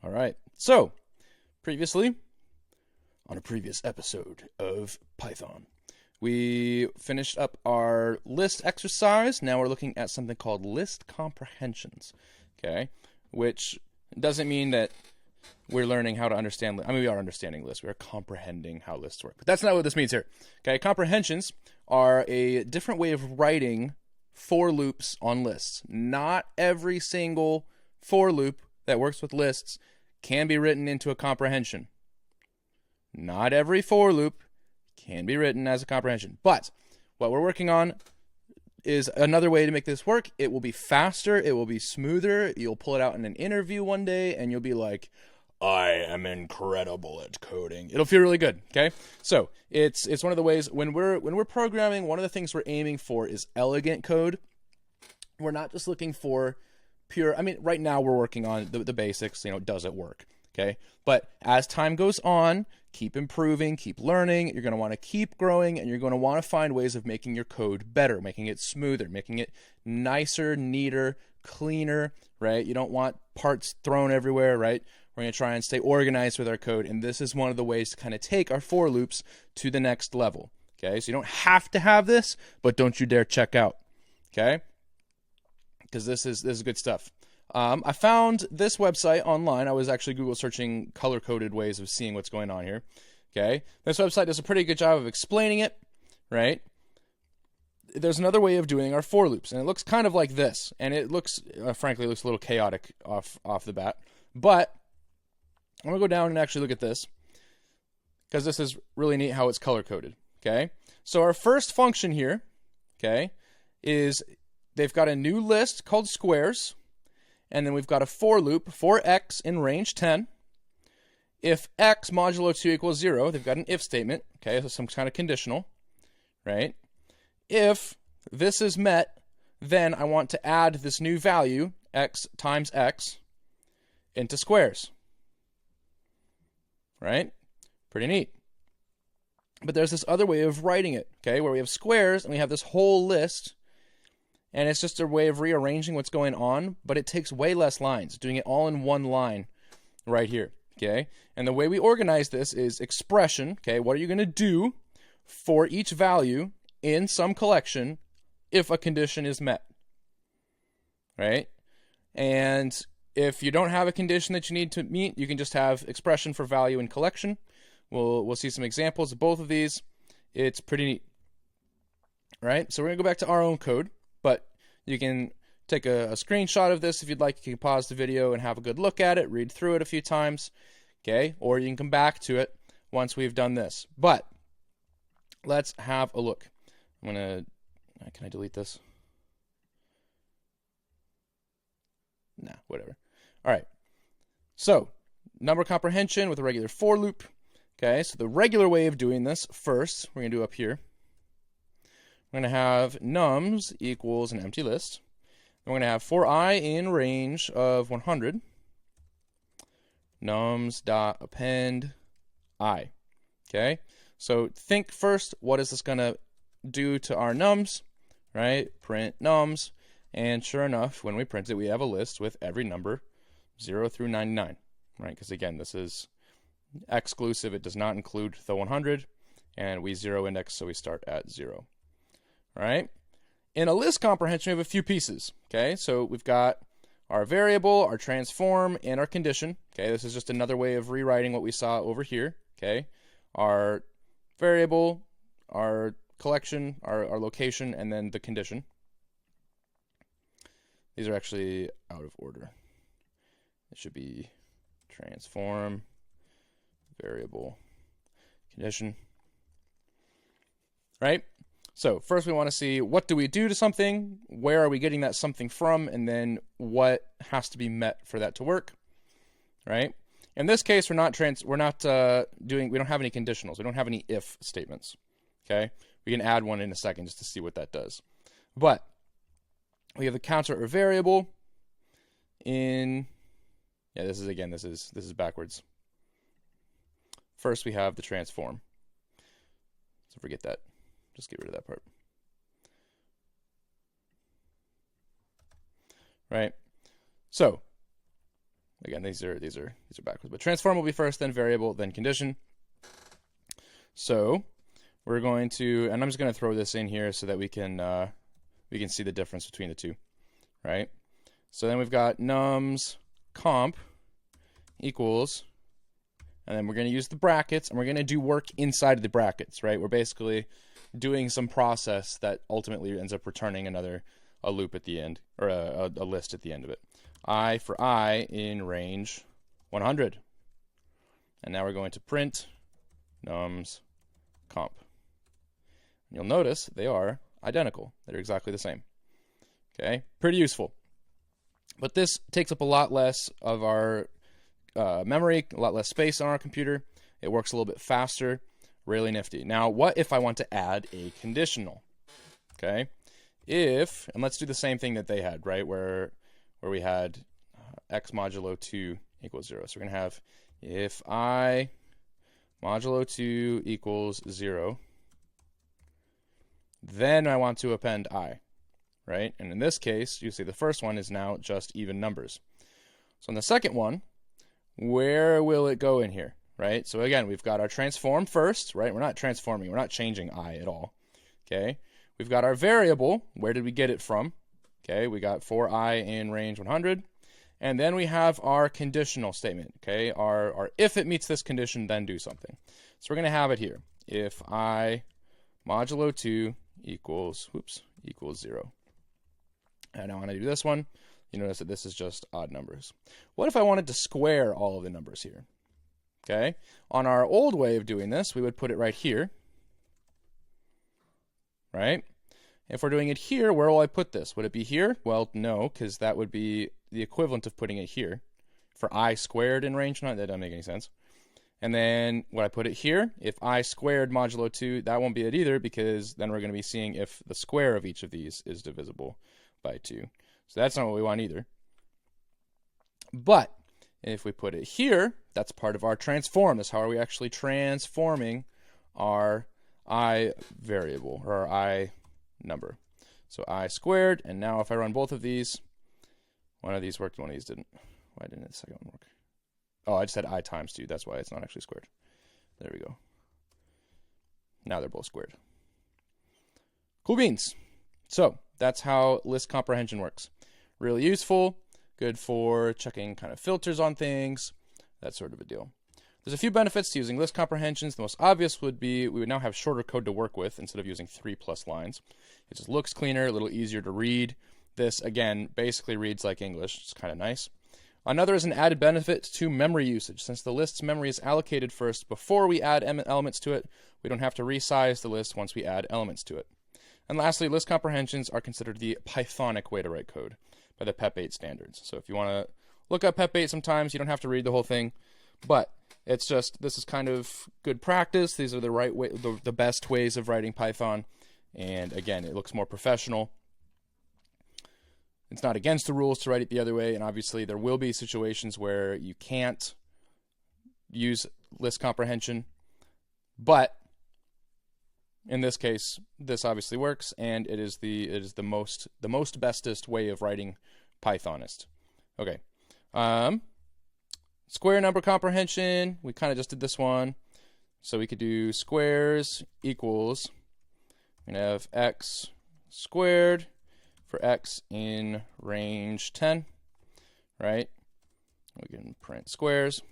All right. So, previously, on a previous episode of Python, we finished up our list exercise. Now we're looking at something called list comprehensions, okay? Which doesn't mean that we're learning how to understand. I mean, we are understanding lists. We are comprehending how lists work. But that's not what this means here, okay? Comprehensions are a different way of writing for loops on lists. Not every single for loop that works with lists can be written into a comprehension. Not every for loop can be written as a comprehension. But what we're working on is another way to make this work. It will be faster. It will be smoother. You'll pull it out in an interview one day and you'll be like, I am incredible at coding. It'll feel really good, okay? So it's one of the ways when we're programming, one of the things we're aiming for is elegant code. We're not just looking for pure, I mean, right now we're working on the basics, does it work, okay? But as time goes on, keep improving, keep learning, you're going to want to keep growing, and you're going to want to find ways of making your code better, making it smoother, making it nicer, neater, cleaner, right? You don't want parts thrown everywhere, right? We're going to try and stay organized with our code, and this is one of the ways to kind of take our for loops to the next level, okay? So you don't have to have this, but don't you dare check out, okay? Because this is good stuff. I found this website online. I was actually Google searching color-coded ways of seeing what's going on here, okay? This website does a pretty good job of explaining it, right? There's another way of doing our for loops, and it looks kind of like this, and it looks, frankly, it looks a little chaotic off the bat, but I'm going to go down and actually look at this because this is really neat how it's color-coded, okay? So our first function here, okay, is they've got a new list called squares, and then we've got a for loop for x in range 10. If x modulo 2 equals 0, they've got an if statement, okay, so some kind of conditional, right? If this is met, then I want to add this new value, x times x, into squares. Right? Pretty neat. But there's this other way of writing it, okay, where we have squares and we have this whole list, and it's just a way of rearranging what's going on, but it takes way less lines, doing it all in one line right here, okay? And the way we organize this is expression, okay? What are you going to do for each value in some collection if a condition is met, right? And if you don't have a condition that you need to meet, you can just have expression for value in collection. We'll see some examples of both of these. It's pretty neat, right? So we're going to go back to our own code, but you can take a screenshot of this if you'd like. You can pause the video and have a good look at it, read through it a few times, okay? Or you can come back to it once we've done this. But let's have a look. I'm going to, can I delete this? Nah, whatever. All right, so number comprehension with a regular for loop. Okay, so the regular way of doing this first, we're going to do up here. We're going to have nums equals an empty list. We're going to have for I in range of 100, nums dot append I. Okay, so think first, what is this going to do to our nums, right? Print nums, and sure enough, when we print it, we have a list with every number 0 through 99, right? Because again, this is exclusive. It does not include the 100, and we zero index, so we start at 0, right? In a list comprehension, we have a few pieces, okay? So we've got our variable, our transform, and our condition, okay? This is just another way of rewriting what we saw over here, okay? Our variable, our collection, our location, and then the condition. These are actually out of order. It should be transform, variable, condition, right? So first we want to see what do we do to something, where are we getting that something from, and then what has to be met for that to work, right? In this case, we don't have any conditionals. We don't have any if statements, okay? We can add one in a second just to see what that does. But we have the counter or variable in, yeah, this is backwards. First we have the transform. So forget that. Just get rid of that part. Right? So Again, these are backwards. But transform will be first, then variable, then condition. So we're going to, and I'm just going to throw this in here so that we can see the difference between the two, right? So then we've got nums comp equals, and then we're going to use the brackets, and we're going to do work inside of the brackets, right? We're basically doing some process that ultimately ends up returning a loop at the end, or a list at the end of it. I for I in range 100. And now we're going to print nums comp. And you'll notice they are identical. They're exactly the same. Okay, pretty useful. But this takes up a lot less of our memory, a lot less space on our computer. It works a little bit faster. Really nifty. Now, what if I want to add a conditional? Okay, and let's do the same thing that they had, right? Where we had x modulo 2 equals 0. So we're going to have if I modulo 2 equals 0, then I want to append I, right? And in this case, you see the first one is now just even numbers. So in the second one, where will it go in here, right? So again, we've got our transform first, right? We're not transforming, we're not changing I at all, okay? We've got our variable. Where did we get it from? Okay, we got for I in range 100. And then we have our conditional statement, okay? Our if it meets this condition, then do something. So we're going to have it here. If I modulo 2 equals 0. And I want to do this one. You notice that this is just odd numbers. What if I wanted to square all of the numbers here? Okay, on our old way of doing this, we would put it right here, right? If we're doing it here, where will I put this? Would it be here? Well, no, because that would be the equivalent of putting it here. For I squared in range 9, that doesn't make any sense. And then when I put it here, if I squared modulo 2, that won't be it either, because then we're going to be seeing if the square of each of these is divisible by 2. So that's not what we want either. But if we put it here, that's part of our transform. That's how are we actually transforming our I variable, or our I number. So I squared, and now if I run both of these, one of these worked, one of these didn't. Why didn't the second one work? Oh, I just had I times 2. That's why it's not actually squared. There we go. Now they're both squared. Cool beans. So that's how list comprehension works. Really useful, good for checking kind of filters on things, that sort of a deal. There's a few benefits to using list comprehensions. The most obvious would be we would now have shorter code to work with instead of using 3+ lines. It just looks cleaner, a little easier to read. This, again, basically reads like English. It's kind of nice. Another is an added benefit to memory usage. Since the list's memory is allocated first before we add elements to it, we don't have to resize the list once we add elements to it. And lastly, list comprehensions are considered the Pythonic way to write code by the PEP 8 standards. So if you want to look up PEP 8 sometimes, you don't have to read the whole thing, but it's just, this is kind of good practice. These are the right way, the best ways of writing Python. And again, it looks more professional. It's not against the rules to write it the other way, and obviously there will be situations where you can't use list comprehension, but in this case, this obviously works, and it is the most bestest way of writing Pythonist. Okay, square number comprehension. We kind of just did this one, so we could do squares equals. We're gonna have x squared for x in range 10, right? We can print squares.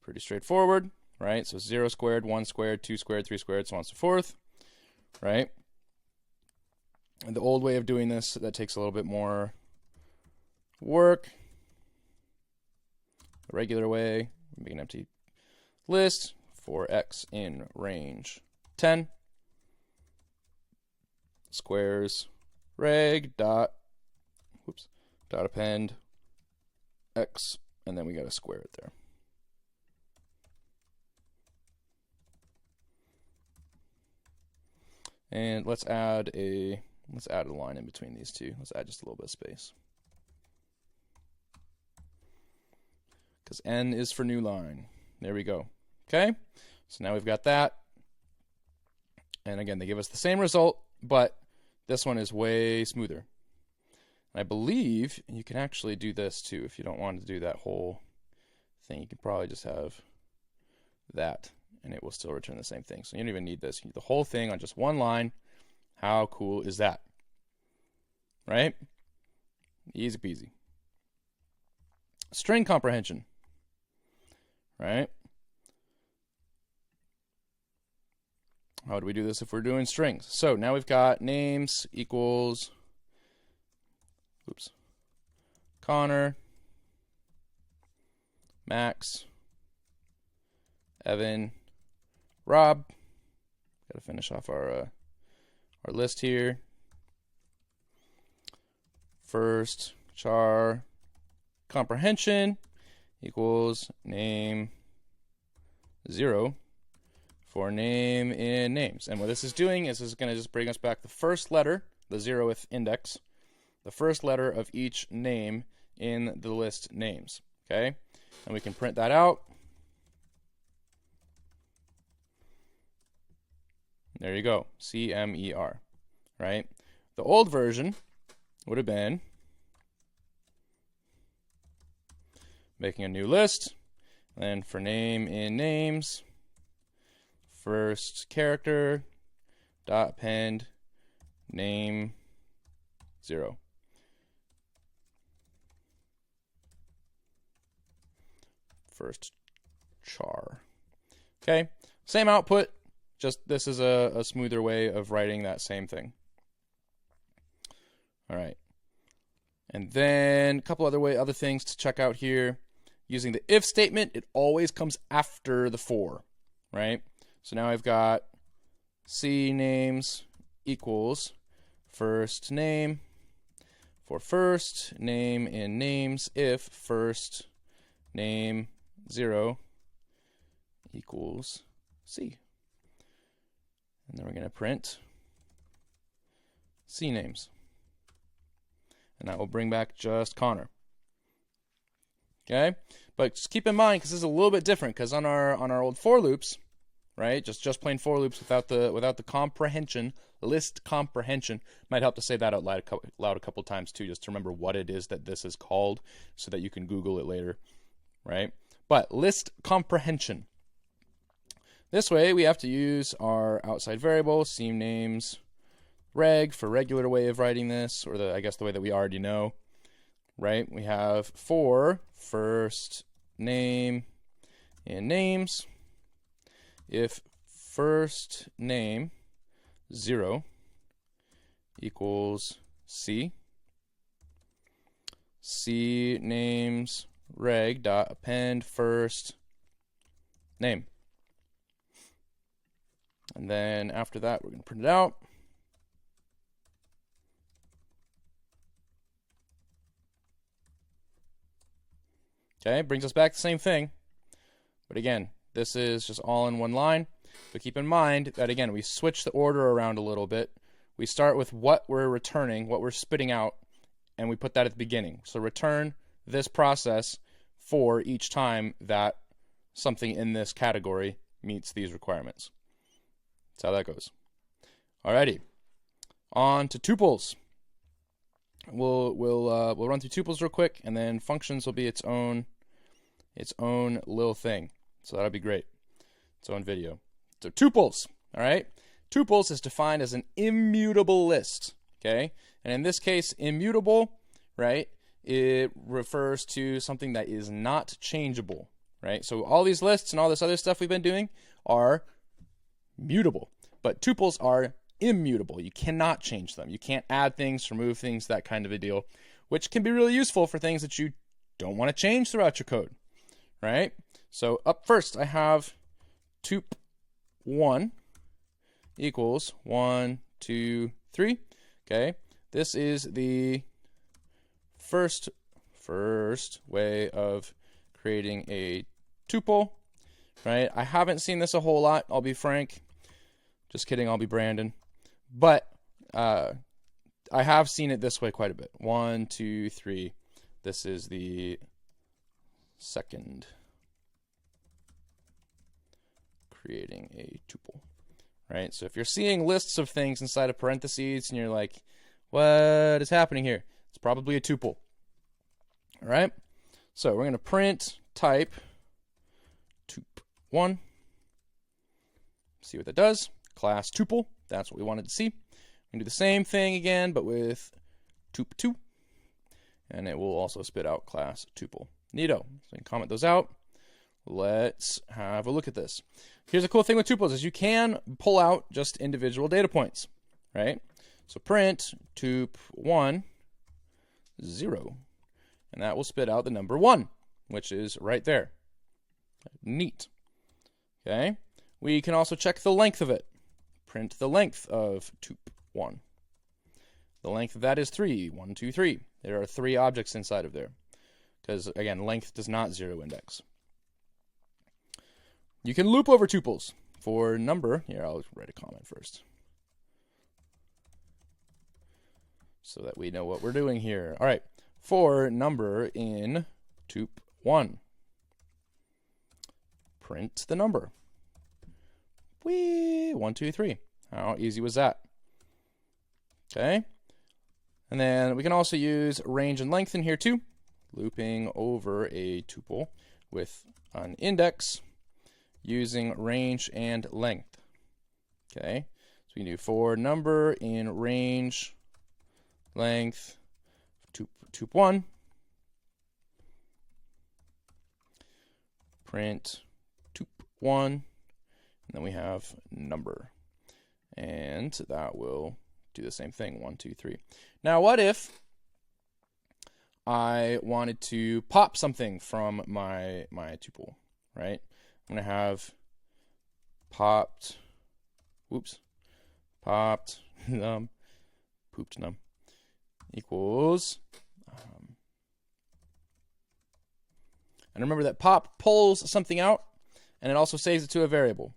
Pretty straightforward, right? So 0 squared, 1 squared, 2 squared, 3 squared, so on and so forth, right? And the old way of doing this, that takes a little bit more work. The regular way, make an empty list for x in range 10. Squares reg dot append x, and then we got to square it there. And let's add a line in between these two. Let's add just a little bit of space, because n is for new line. There we go. Okay, so now we've got that, and again they give us the same result, but this one is way smoother. I believe you can actually do this too if you don't want to do that whole thing. You can probably just have that and it will still return the same thing. So you don't even need this. You need the whole thing on just one line. How cool is that? Right? Easy peasy. String comprehension. Right? How do we do this if we're doing strings? So now we've got names equals, oops, Connor, Max, Evan, Rob. Got to finish off our list here. First char comprehension equals name 0 for name in names. And what this is doing is this is going to just bring us back the first letter, the 0th index, the first letter of each name in the list names. Okay? And we can print that out. There you go, CMER, right? The old version would have been making a new list, and then for name in names, first character dot append name 0. First char. Okay, same output. Just this is a smoother way of writing that same thing. All right. And then a couple other things to check out here. Using the if statement, it always comes after the for, right? So now I've got C names equals first name for first name in names if first name 0 equals C. And then we're going to print C names. And that will bring back just Connor. Okay? But just keep in mind, because this is a little bit different, because on our old for loops, right? Just plain for loops without the comprehension, list comprehension. Might help to say that out loud a couple times too, just to remember what it is that this is called, so that you can Google it later, right? But list comprehension. This way, we have to use our outside variable, cnames reg for regular way of writing this, or I guess the way that we already know, right? We have for first name in names if first name 0 equals C. C names reg dot append first name. And then after that, we're going to print it out. Okay, brings us back to the same thing. But again, this is just all in one line. But keep in mind that, again, we switch the order around a little bit. We start with what we're returning, what we're spitting out, and we put that at the beginning. So return this process for each time that something in this category meets these requirements. That's how that goes. Alrighty, on to tuples. We'll run through tuples real quick, and then functions will be its own little thing. So that'll be great. Its own video. So tuples, all right. Tuples is defined as an immutable list. Okay, and in this case, immutable, right? It refers to something that is not changeable, right? So all these lists and all this other stuff we've been doing are mutable, but tuples are immutable. You cannot change them. You can't add things, remove things, that kind of a deal, which can be really useful for things that you don't want to change throughout your code, right? So up first, I have tup1 equals 1, 2, 3. Okay, this is the first way of creating a tuple, right? I haven't seen this a whole lot, I'll be frank. Just kidding, I'll be Brandon. But I have seen it this way quite a bit. 1, 2, 3. This is the second creating a tuple, right? So if you're seeing lists of things inside of parentheses and you're like, what is happening here? It's It's probably a tuple. All right? So we're going to print type tup1. See what that does. Class tuple. That's what we wanted to see. We can do the same thing again, but with tup2. And it will also spit out class tuple. Neato. So we can comment those out. Let's have a look at this. Here's a cool thing with tuples is you can pull out just individual data points, right? So print tup1 0, and that will spit out the number 1, which is right there. Neat. Okay. We can also check the length of it. Print the length of tup1. The length of that is 3. 1, 2, 3. There are 3 objects inside of there. Because, again, length does not 0 index. You can loop over tuples for number. Here, I'll write a comment first, so that we know what we're doing here. All right, for number in tup1, print the number. Whee! 1, 2, 3. How easy was that? Okay. And then we can also use range and length in here too, looping over a tuple with an index using range and length. Okay. So we can do for number in range length tup1, print tup1, and then we have number, and that will do the same thing. 1, 2, 3. Now what if I wanted to pop something from my tuple, right? I'm going to have popped num, pooped num equals, and remember that pop pulls something out, and it also saves it to a variable.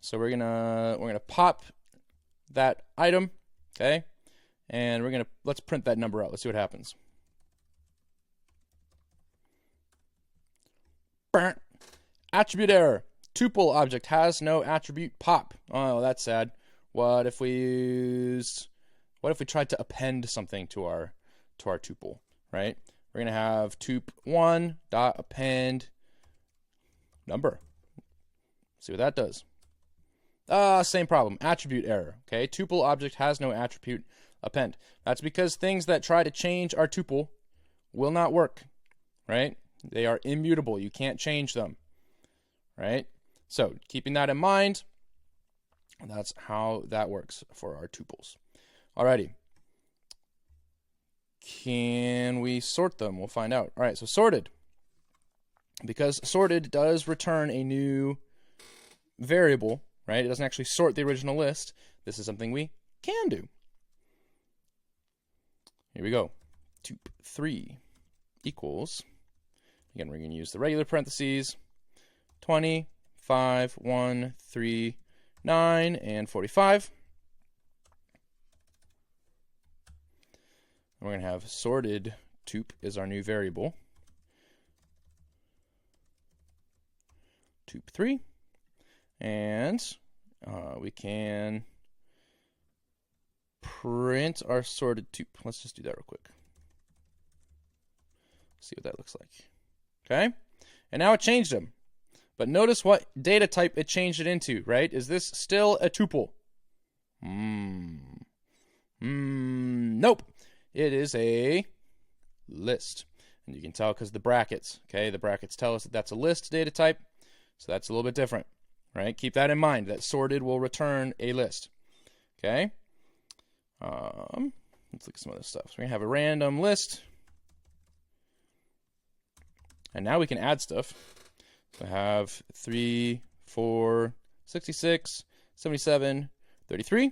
So we're gonna pop that item, okay, and let's print that number out. Let's see what happens. Burnt. Attribute error. Tuple object has no attribute pop. Oh, that's sad. What if we tried to append something to our tuple, right? We're gonna have tup1 dot append number. See what that does. Same problem. Attribute error. Okay, tuple object has no attribute append. That's because things that try to change our tuple will not work, right? They are immutable. You can't change them, right? So keeping that in mind, that's how that works for our tuples. Alrighty. Can we sort them? We'll find out. All right, so sorted. Because sorted does return a new variable, right? It doesn't actually sort the original list. This is something we can do. Here we go. Tup3 equals, again, we're going to use the regular parentheses, 20, 5, 1, 3, 9, and 45. We're going to have sorted tup is our new variable. Tup3. And we can print our sorted tup. Let's just do that real quick. See what that looks like. Okay. And now it changed them. But notice what data type it changed it into, right? Is this still a tuple? Nope. It is a list. And you can tell because the brackets, okay? The brackets tell us that that's a list data type. So that's a little bit different, right? Keep that in mind, that sorted will return a list, okay? Let's look at some other stuff. So we're going to have a random list. And now we can add stuff. So I have 3, 4, 66, 77, 33.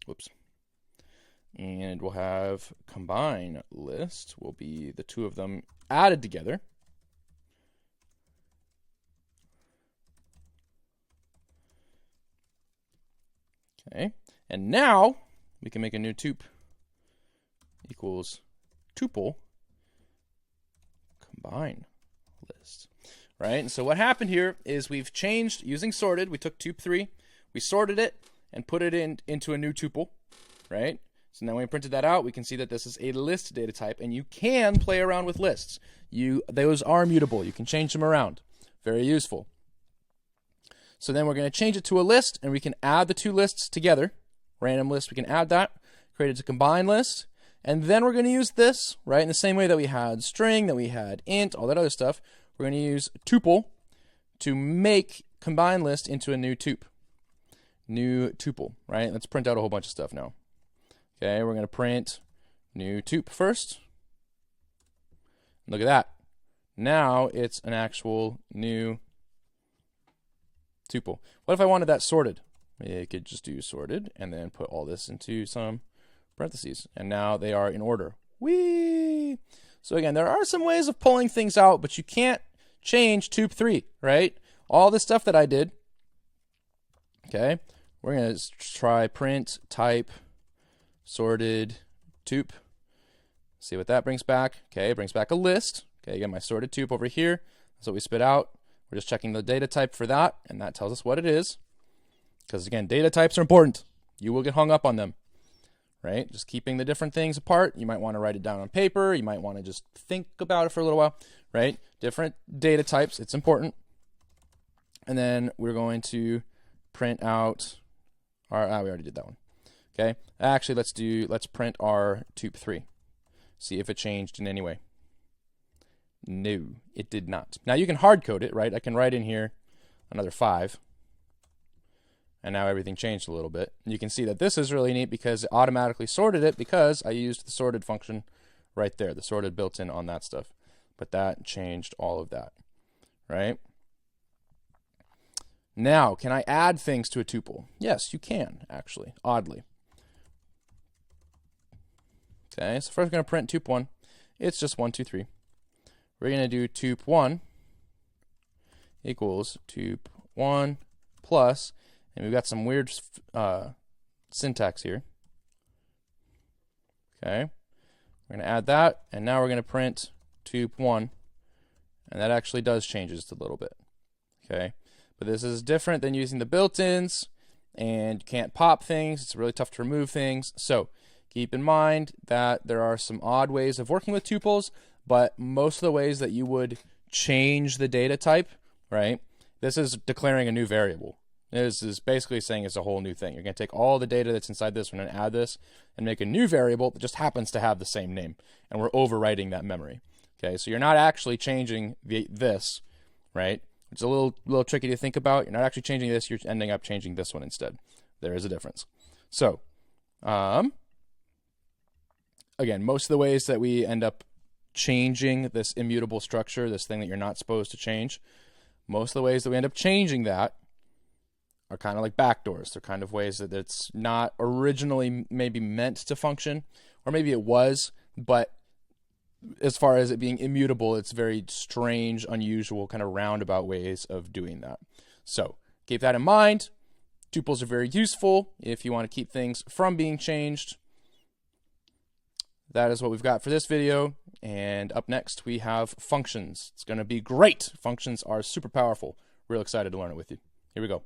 Whoops. And we'll have combine list will be the two of them added together. Okay. And now we can make a new tup equals tuple combine list. Right? And so what happened here is we've changed using sorted. We took tup3, we sorted it and put it into a new tuple, right? So now when we printed that out, we can see that this is a list data type, and you can play around with lists. Those are mutable. You can change them around. Very useful. So then we're going to change it to a list, and we can add the two lists together. Random list, we can add that, create it a combined list, and then we're going to use this, right, in the same way that we had string, that we had int, all that other stuff. We're going to use tuple to make combined list into a new tuple, right? Let's print out a whole bunch of stuff now. Okay, we're going to print new tup first. Look at that. Now it's an actual new tuple. What if I wanted that sorted? I could just do sorted and then put all this into some parentheses. And now they are in order. Whee! So again, there are some ways of pulling things out, but you can't change tup3, right? All the stuff that I did. Okay, we're going to try print type sorted tup. See what that brings back. Okay, it brings back a list. Okay, you got my sorted tup over here. That's what we spit out. We're just checking the data type for that, and that tells us what it is. Because again, data types are important. You will get hung up on them, right? Just keeping the different things apart. You might want to write it down on paper. You might want to just think about it for a little while, right? Different data types, it's important. And then we're going to print out our, we already did that one. Okay, actually let's print our tup3. See if it changed in any way. No, it did not. Now you can hard code it, right? I can write in here another 5. And now everything changed a little bit. And you can see that this is really neat because it automatically sorted it because I used the sorted function right there, the sorted built in on that stuff. But that changed all of that, right? Now, can I add things to a tuple? Yes, you can, actually, oddly. Okay, so first we're going to print tup1. It's just 1, 2, 3. We're going to do tup1 equals tup1 plus, and we've got some weird syntax here. Okay, we're going to add that, and now we're going to print tup1, and that actually does change just a little bit. Okay, but this is different than using the built-ins, and you can't pop things. It's really tough to remove things. So keep in mind that there are some odd ways of working with tuples, but most of the ways that you would change the data type, right? This is declaring a new variable. This is basically saying it's a whole new thing. You're going to take all the data that's inside this one and add this and make a new variable that just happens to have the same name. And we're overwriting that memory. Okay, so you're not actually changing this, right? It's a little tricky to think about. You're not actually changing this. You're ending up changing this one instead. There is a difference. So, again, most of the ways that we end up changing this immutable structure, this thing that you're not supposed to change, most of the ways that we end up changing that are kind of like backdoors. They're kind of ways that it's not originally maybe meant to function, or maybe it was, but as far as it being immutable, it's very strange, unusual, kind of roundabout ways of doing that. So keep that in mind. Tuples are very useful if you want to keep things from being changed. That is what we've got for this video. And up next, we have functions. It's going to be great. Functions are super powerful. Real excited to learn it with you. Here we go.